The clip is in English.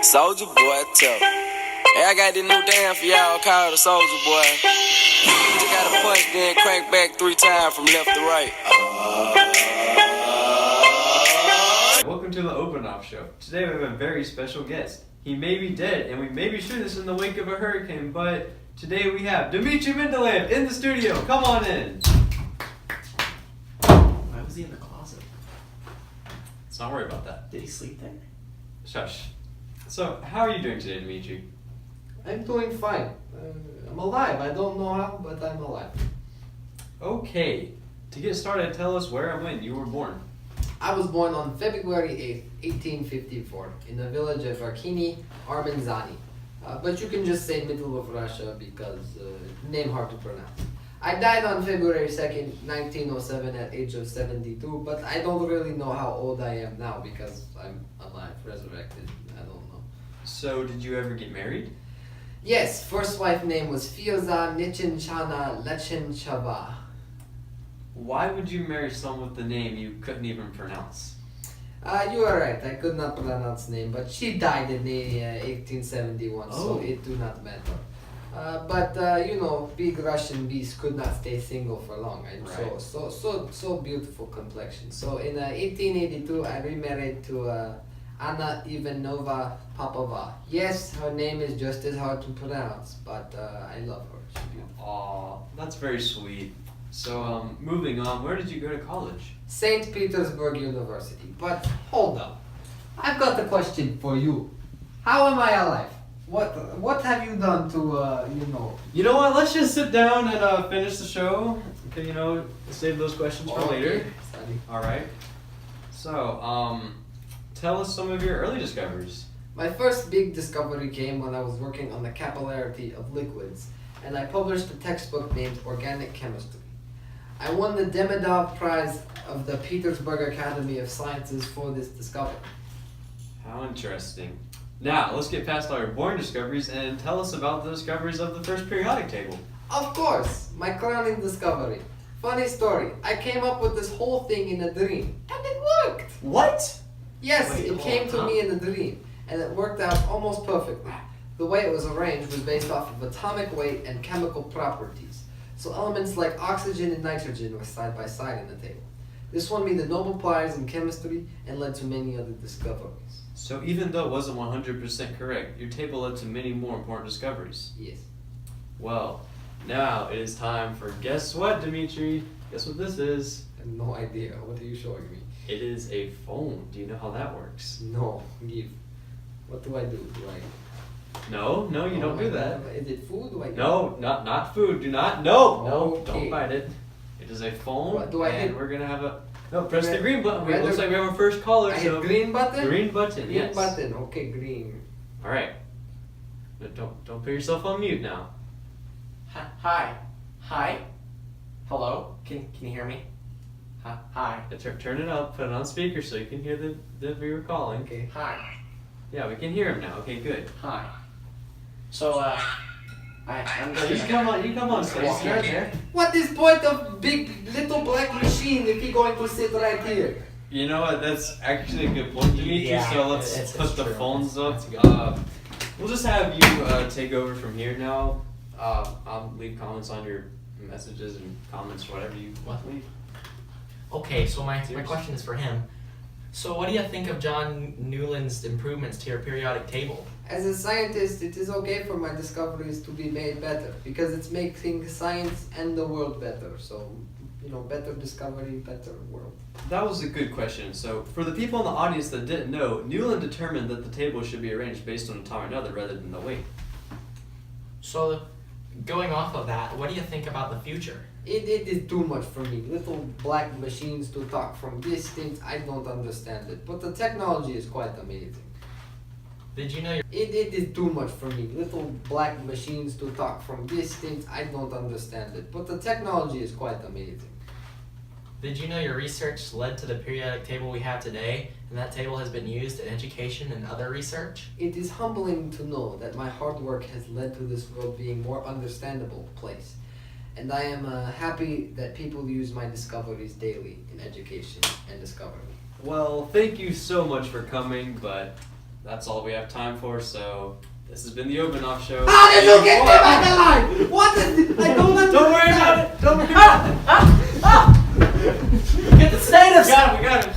Soldier boy, tough. Hey, I got this new dance for y'all called the Soldier Boy. You just gotta punch, then crank back 3 times from left to right. Welcome to the Open Off Show. Today we have a very special guest. He may be dead, and we may be shooting this in the wake of a hurricane, but today we have Dmitri Mendeleev in the studio. Come on in. Why was he in the closet? Let's not worry about that. Did he sleep there? Shush. So, how are you doing today, Dmitri? I'm doing fine. I'm alive. I don't know how, but I'm alive. Okay. To get started, tell us where and when you were born. I was born on February 8th, 1854, in the village of Arkini, Armenzani. But you can just say middle of Russia because name hard to pronounce. I died on February 2nd, 1907 at age of 72, but I don't really know how old I am now because I'm alive, resurrected. I don't know. So, did you ever get married? Yes, first wife name was Fioza Nichinchana Lechinchava. Why would you marry someone with the name you couldn't even pronounce? You are right, I could not pronounce name, but she died in 1871, so it do not matter. But you know, big Russian beast could not stay single for long, and right. so beautiful complexion. So in 1882, I remarried to Anna Ivanova Popova. Yes, her name is just as hard to pronounce, but I love her. She's beautiful. Aw, that's very sweet. So, moving on, where did you go to college? St. Petersburg University. But hold up, I've got a question for you. How am I alive? What have you done to You know what? Let's just sit down and finish the show. Okay, save those questions for later. Sorry. All right. So, tell us some of your early discoveries. My first big discovery came when I was working on the capillarity of liquids, and I published a textbook named Organic Chemistry. I won the Dmitri Prize of the Petersburg Academy of Sciences for this discovery. How interesting. Now, let's get past all your boring discoveries and tell us about the discoveries of the first periodic table. Of course, my crowning discovery. Funny story, I came up with this whole thing in a dream, and it worked! What? Yes, Wait, it came to me in a dream, and it worked out almost perfectly. The way it was arranged was based off of atomic weight and chemical properties. So elements like oxygen and nitrogen were side by side in the table. This won me the Nobel Prize in chemistry and led to many other discoveries. So even though it wasn't 100% correct, your table led to many more important discoveries. Yes. Well, now it is time for guess what, Dmitri? Guess what this is? I have no idea. What are you showing me? It is a phone. Do you know how that works? No. Give. What do I do? No, you don't do that. Is it food? Do I give? No, not food. Do not. No, Okay. don't bite it. It is a phone. What do I hit? We're gonna have a. No, press the green button. Red It looks or- like we have our first caller. I So hit green button? green button. Green Yes. button. Okay, green. All right. But don't put yourself on mute now. Hi. Hello. Can you hear me? Hi. Turn it up. Put it on speaker so you can hear the viewer calling. Okay. Hi. Yeah, we can hear him now. Okay, good. Hi. So I'm going You come on stage. Walk Start in. there. What is point of big little black machine if he going to sit right here? You know what? That's actually a good point, Dimitri. Yeah, so let's it's put the true. phones up. That's a good We'll just have you take over from here now. I'll leave comments on your messages and comments, whatever you want to leave. Okay, so my Cheers. question is for him. So what do you think of John Newland's improvements to your periodic table? As a scientist, it is okay for my discoveries to be made better because it's making science and the world better. So, better discovery, better world. That was a good question. So, for the people in the audience that didn't know, Newland determined that the table should be arranged based on atomic number rather than the weight. So going off of that, what do you think about the future? It is too much for me. Little black machines to talk from distance, I don't understand it. But the technology is quite amazing. Did you know It is too much for me. Little black machines to talk from distance, I don't understand it. But the technology is quite amazing. Did you know your research led to the periodic table we have today, and that table has been used in education and other research? It is humbling to know that my hard work has led to this world being a more understandable place. And I am happy that people use my discoveries daily in education and discovery. Well, thank you so much for coming, but that's all we have time for. So this has been the Open Off Show. How did you get me back alive? What is it? I don't understand. Don't worry about it. Don't worry about it. Get the sedatives! We got him.